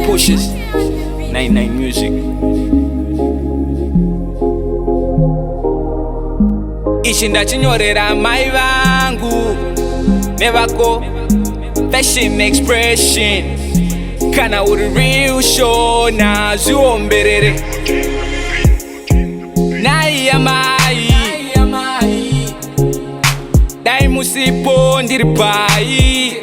Pushes 99 Music. Ichi ndachinyorera mai vangu nevako fashion expression. Kana uri real shona zviomberere. Nai amai dai musipo ndiri pai.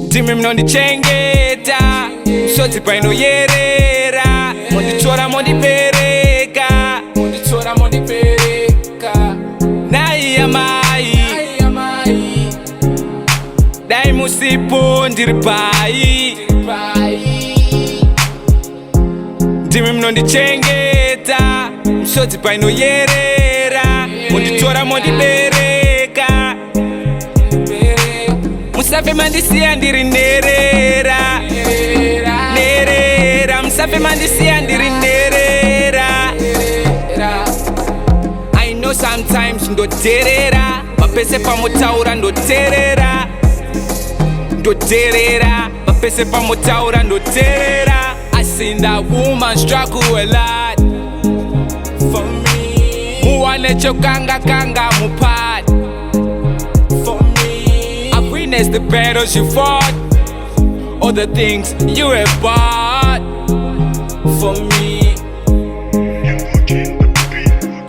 Ndimi munondichengeta sodzi painoyerera. Monditora mondibereka. Nai amai dai musipo ndiri pai. Ndimi munondichengeta sodzi painoyerera. Monditora mondibereka. Musafe mandisiya ndiri nerera. Musafe mandisiya ndiri nerera. I know sometimes ndoterera. Mapese pamutaura ndoterera. Mapese pamutaura ndoterera. I seen that woman struggle a lot for me. Muwane chokanga mupad for me. I've witnessed the battles you fought, all the things you have bought for me.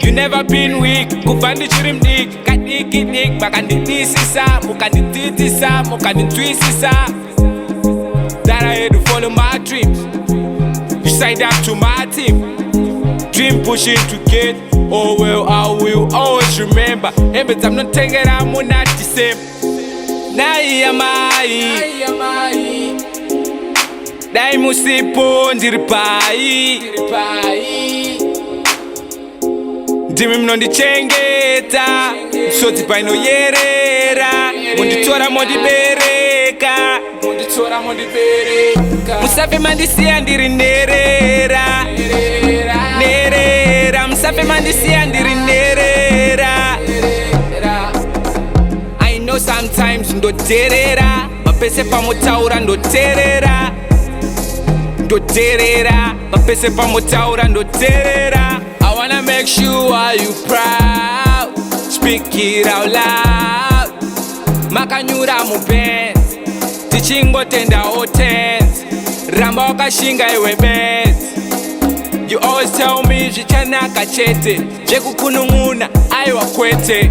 You never been weak, kuvandi chiri mdiki. Kadiki bakandidisisa, mukandiditisa, mukanditwisisa. That I had to follow my dreams. You signed up to my team. Dream pushing to get, oh well, I will always remember. Every time not take it, I'm not the same. Nai amai dai musipo ndiri pai. Ndimi munondichengeta sodzi painoyerera. Monditora mondibereka. Musafe mandisiya ndiri nerera. Musafe mandisiya ndiri nerera. I know sometimes ndoterera. Mapese pamutaura ndoterera. Mapese pamutaura ndoterera. I wanna make sure you proud. Speak it out loud. Makanyura mubenzi tichingotenda hotels. Ramba wakashinga iwe benzi. You always tell me zvichanaka chete, zvekukunun'una aiwa kwete.